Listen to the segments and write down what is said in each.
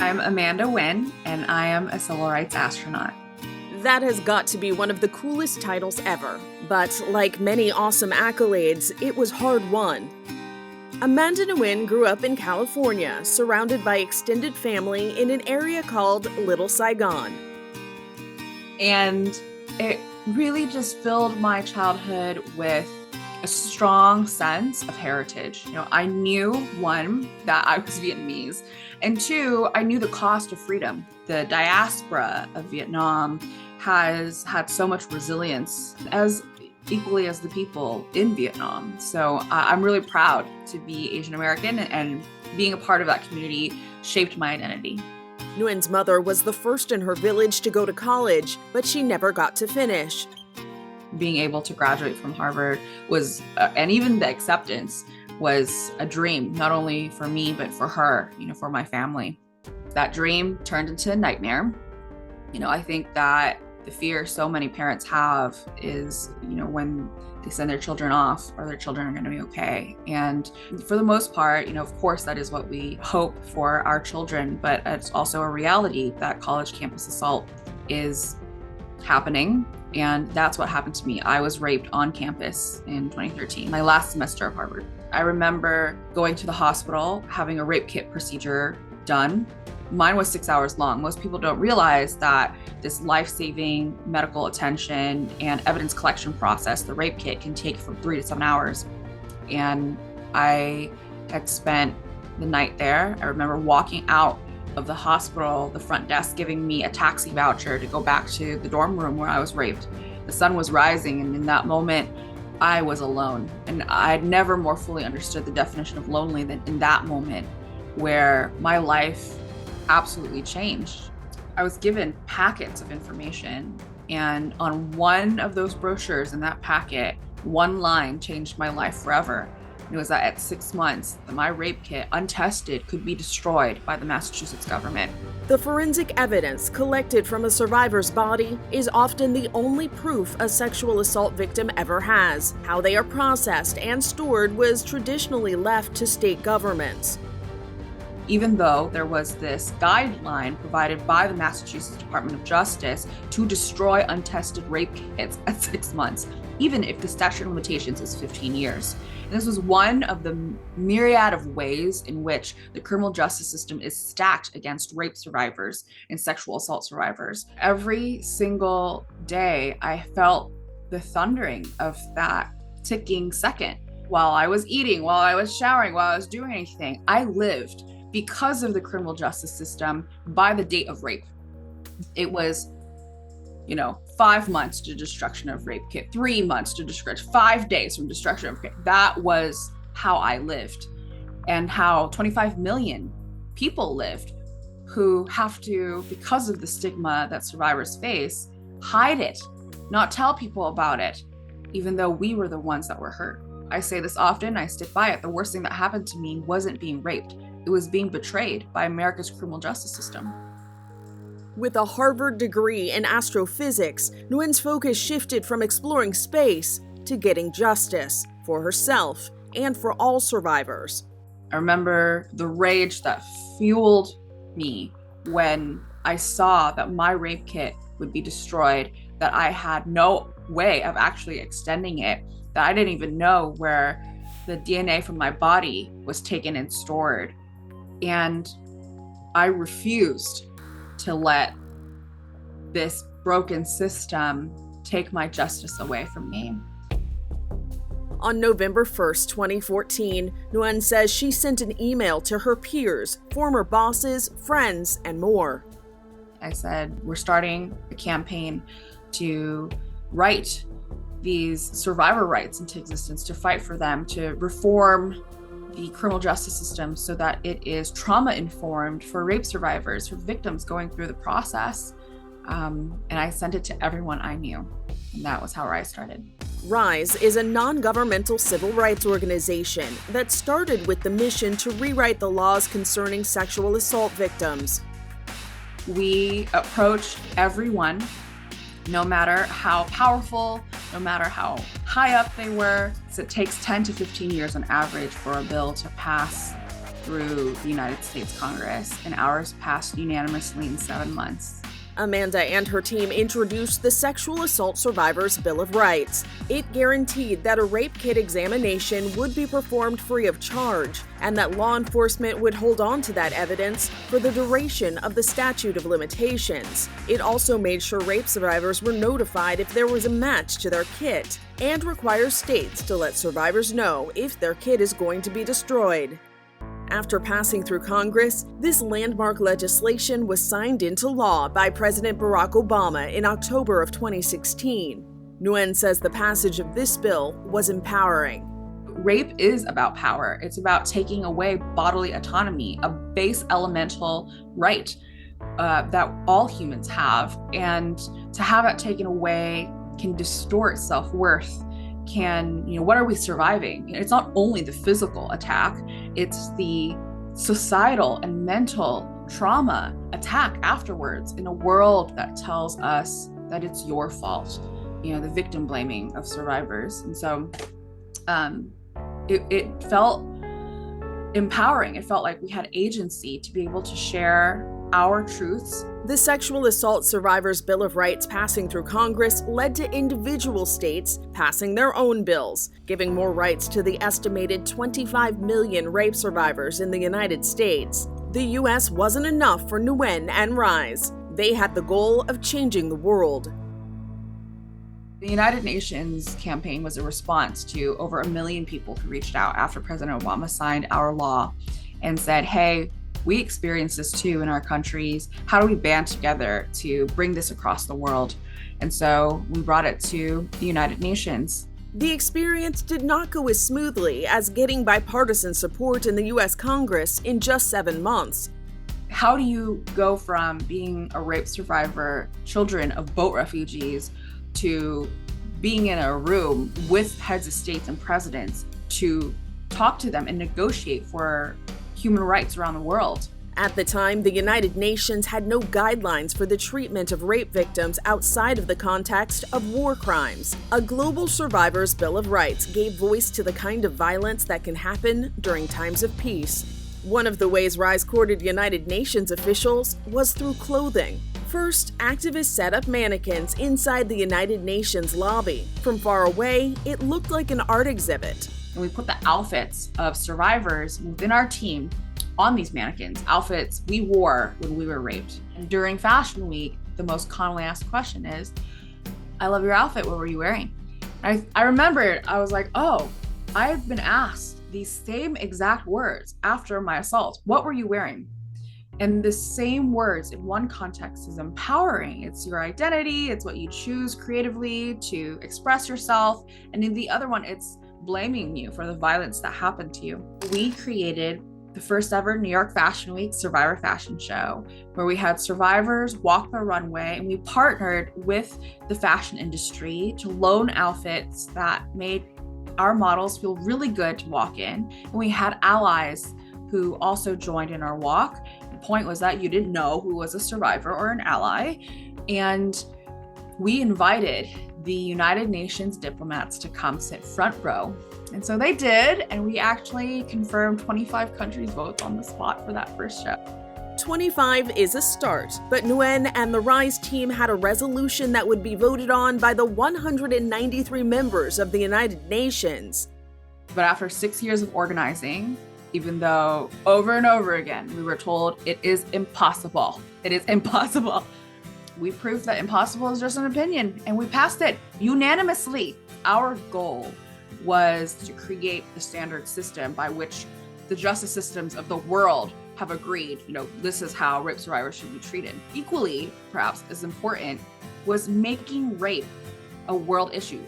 I'm Amanda Nguyen, and I am a civil rights astronaut. That has got to be one of the coolest titles ever. But like many awesome accolades, it was hard-won. Amanda Nguyen grew up in California, surrounded by extended family in an area called Little Saigon. And it really just filled my childhood with a strong sense of heritage. I knew, one, that I was Vietnamese, and two, I knew the cost of freedom. The diaspora of Vietnam has had so much resilience, as equally as the people in Vietnam. So I'm really proud to be Asian American, and being a part of that community shaped my identity. Nguyen's mother was the first in her village to go to college, but she never got to finish. Being able to graduate from Harvard was, and even the acceptance was a dream, not only for me, but for her, for my family. That dream turned into a nightmare. I think that the fear so many parents have is, when they send their children off, are their children are going to be okay? And for the most part, of course, that is what we hope for our children, but it's also a reality that college campus assault is happening. And that's what happened to me. I was raped on campus in 2013, my last semester of Harvard. I remember going to the hospital, having a rape kit procedure done. Mine was 6 hours long. Most people don't realize that this life-saving medical attention and evidence collection process, the rape kit, can take from 3 to 7 hours. And I had spent the night there. I remember walking out of the hospital, the front desk giving me a taxi voucher to go back to the dorm room where I was raped. The sun was rising, and in that moment, I was alone. And I'd never more fully understood the definition of lonely than in that moment, where my life absolutely changed. I was given packets of information, and on one of those brochures in that packet, one line changed my life forever. It was that at 6 months, that my rape kit, untested, could be destroyed by the Massachusetts government. The forensic evidence collected from a survivor's body is often the only proof a sexual assault victim ever has. How they are processed and stored was traditionally left to state governments. Even though there was this guideline provided by the Massachusetts Department of Justice to destroy untested rape kits at 6 months, even if the statute of limitations is 15 years. And this was one of the myriad of ways in which the criminal justice system is stacked against rape survivors and sexual assault survivors. Every single day, I felt the thundering of that ticking second. While I was eating, while I was showering, while I was doing anything, I lived because of the criminal justice system by the date of rape. It was 5 months to destruction of rape kit, 3 months to destruction, 5 days from destruction of kit. That was how I lived, and how 25 million people lived who have to, because of the stigma that survivors face, hide it, not tell people about it, even though we were the ones that were hurt. I say this often, I stick by it. The worst thing that happened to me wasn't being raped. It was being betrayed by America's criminal justice system. With a Harvard degree in astrophysics, Nguyen's focus shifted from exploring space to getting justice for herself and for all survivors. I remember the rage that fueled me when I saw that my rape kit would be destroyed, that I had no way of actually extending it, that I didn't even know where the DNA from my body was taken and stored. And I refused to let this broken system take my justice away from me. On November 1st, 2014, Nguyen says she sent an email to her peers, former bosses, friends, and more. I said, we're starting a campaign to write these survivor rights into existence, to fight for them, to reform the criminal justice system so that it is trauma-informed for rape survivors, for victims going through the process. And I sent it to everyone I knew. And that was how I started. RISE is a non-governmental civil rights organization that started with the mission to rewrite the laws concerning sexual assault victims. We approached everyone, no matter how powerful, no matter how high up they were. So it takes 10 to 15 years on average for a bill to pass through the United States Congress, and ours passed unanimously in 7 months. Amanda and her team introduced the Sexual Assault Survivors Bill of Rights. It guaranteed that a rape kit examination would be performed free of charge, and that law enforcement would hold on to that evidence for the duration of the statute of limitations. It also made sure rape survivors were notified if there was a match to their kit, and requires states to let survivors know if their kit is going to be destroyed. After passing through Congress, this landmark legislation was signed into law by President Barack Obama in October of 2016. Nguyen says the passage of this bill was empowering. Rape is about power. It's about taking away bodily autonomy, a base elemental right that all humans have. And to have it taken away can distort self-worth. What are we surviving? It's not only the physical attack, it's the societal and mental trauma attack afterwards in a world that tells us that it's your fault, the victim blaming of survivors. And so it felt empowering. It felt like we had agency to be able to share our truths. The Sexual Assault Survivors Bill of Rights passing through Congress led to individual states passing their own bills, giving more rights to the estimated 25 million rape survivors in the United States. The U.S. wasn't enough for Nguyen and Rise. They had the goal of changing the world. The United Nations campaign was a response to over 1 million people who reached out after President Obama signed our law and said, hey, we experience this too in our countries. How do we band together to bring this across the world? And so we brought it to the United Nations. The experience did not go as smoothly as getting bipartisan support in the U.S. Congress in just 7 months. How do you go from being a rape survivor, children of boat refugees, to being in a room with heads of states and presidents to talk to them and negotiate for human rights around the world? At the time, the United Nations had no guidelines for the treatment of rape victims outside of the context of war crimes. A Global Survivors Bill of Rights gave voice to the kind of violence that can happen during times of peace. One of the ways Rise courted United Nations officials was through clothing. First, activists set up mannequins inside the United Nations lobby. From far away, it looked like an art exhibit. And we put the outfits of survivors within our team on these mannequins, outfits we wore when we were raped. And during Fashion Week, the most commonly asked question is, I love your outfit, what were you wearing? I remembered, I was like, oh, I've been asked these same exact words after my assault. What were you wearing? And the same words in one context is empowering. It's your identity, it's what you choose creatively to express yourself. And in the other one, it's blaming you for the violence that happened to you. We created the first ever New York Fashion Week Survivor Fashion Show, where we had survivors walk the runway, and we partnered with the fashion industry to loan outfits that made our models feel really good to walk in. And we had allies who also joined in our walk. The point was that you didn't know who was a survivor or an ally. And we invited the United Nations diplomats to come sit front row. And so they did, and we actually confirmed 25 countries' votes on the spot for that first show. 25 is a start, but Nguyen and the Rise team had a resolution that would be voted on by the 193 members of the United Nations. But after 6 years of organizing, even though over and over again we were told it is impossible, we proved that impossible is just an opinion, and we passed it unanimously. Our goal was to create the standard system by which the justice systems of the world have agreed, this is how rape survivors should be treated. Equally, perhaps as important, was making rape a world issue,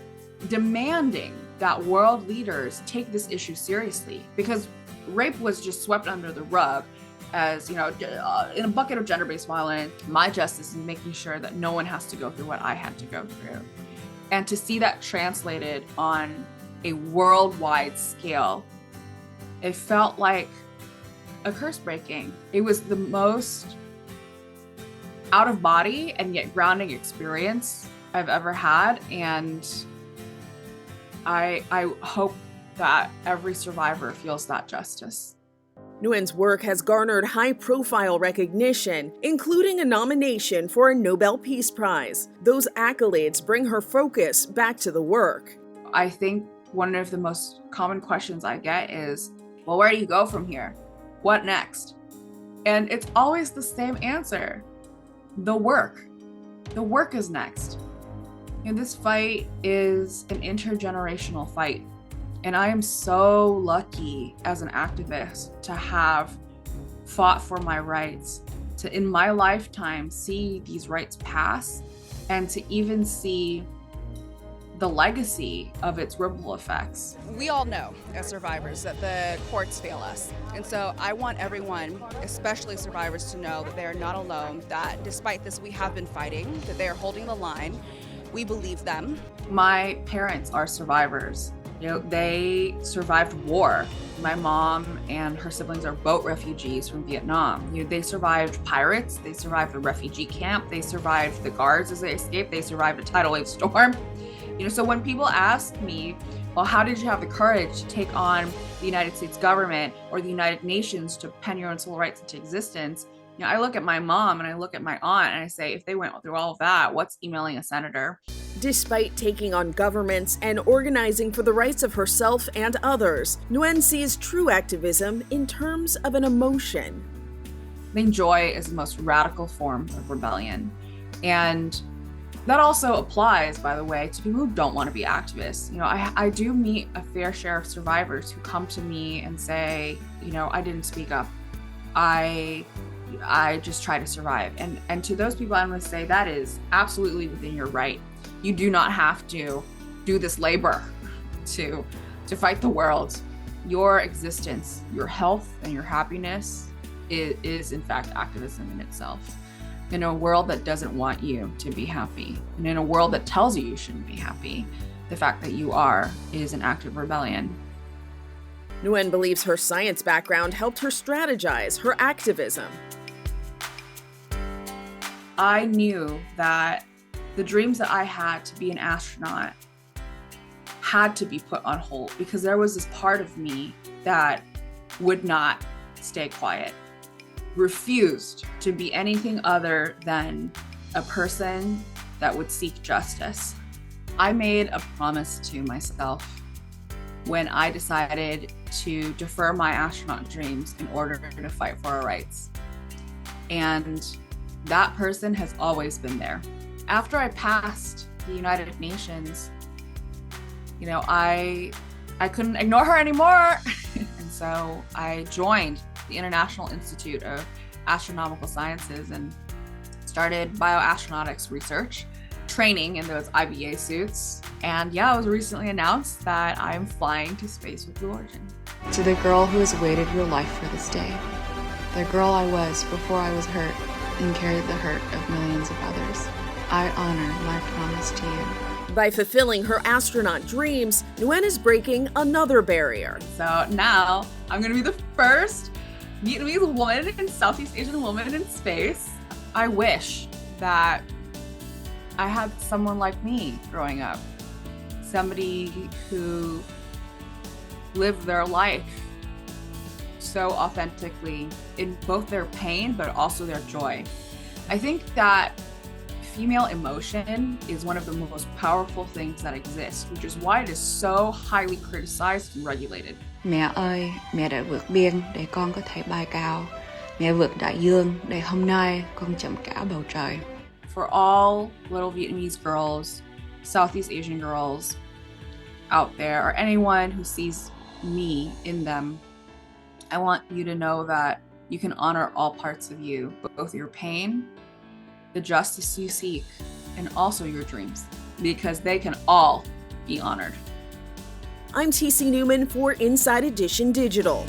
demanding that world leaders take this issue seriously, because rape was just swept under the rug as, in a bucket of gender-based violence. My justice is making sure that no one has to go through what I had to go through. And to see that translated on a worldwide scale, it felt like a curse breaking. It was the most out of body and yet grounding experience I've ever had. And I hope that every survivor feels that justice. Nguyen's work has garnered high-profile recognition, including a nomination for a Nobel Peace Prize. Those accolades bring her focus back to the work. I think one of the most common questions I get is, well, where do you go from here? What next? And it's always the same answer. The work. The work is next. And this fight is an intergenerational fight. And I am so lucky as an activist to have fought for my rights, to in my lifetime see these rights pass, and to even see the legacy of its ripple effects. We all know as survivors that the courts fail us. And so I want everyone, especially survivors, to know that they are not alone, that despite this, we have been fighting, that they are holding the line. We believe them. My parents are survivors. You know, they survived war. My mom and her siblings are boat refugees from Vietnam. You know, they survived pirates, they survived a refugee camp, they survived the guards as they escaped, they survived a tidal wave storm. You know, so when people ask me, well, how did you have the courage to take on the United States government or the United Nations to pen your own civil rights into existence? You know, I look at my mom and I look at my aunt and I say, if they went through all of that, what's emailing a senator? Despite taking on governments and organizing for the rights of herself and others, Nguyen sees true activism in terms of an emotion. I think joy is the most radical form of rebellion. And that also applies, by the way, to people who don't want to be activists. You know, I do meet a fair share of survivors who come to me and say, you know, I didn't speak up. I just try to survive. And to those people, I'm going to say that is absolutely within your right. You do not have to do this labor to fight the world. Your existence, your health, and your happiness is in fact activism in itself. In a world that doesn't want you to be happy, and in a world that tells you you shouldn't be happy, the fact that you are is an act of rebellion. Nguyen believes her science background helped her strategize her activism. I knew that the dreams that I had to be an astronaut had to be put on hold because there was this part of me that would not stay quiet, refused to be anything other than a person that would seek justice. I made a promise to myself when I decided to defer my astronaut dreams in order to fight for our rights. And that person has always been there. After I passed the United Nations, you know, I couldn't ignore her anymore. And so I joined the International Institute of Astronomical Sciences and started bioastronautics research, training in those IBA suits. And yeah, it was recently announced that I'm flying to space with Blue Origin. To the girl who has waited your life for this day, the girl I was before I was hurt and carried the hurt of millions of others, I honor my promise to you. By fulfilling her astronaut dreams, Nguyen is breaking another barrier. So now I'm gonna be the first Vietnamese woman and Southeast Asian woman in space. I wish that I had someone like me growing up, somebody who lived their life so authentically in both their pain but also their joy. I think that female emotion is one of the most powerful things that exists, which is why it is so highly criticized and regulated. Mẹ ơi, mẹ đã vượt biên để con có thể bay cao. Mẹ vượt đại dương để hôm nay con chạm cả bầu trời. For all little Vietnamese girls, Southeast Asian girls out there, or anyone who sees me in them, I want you to know that you can honor all parts of you, both your pain, the justice you seek, and also your dreams, because they can all be honored. I'm TC Newman for Inside Edition Digital.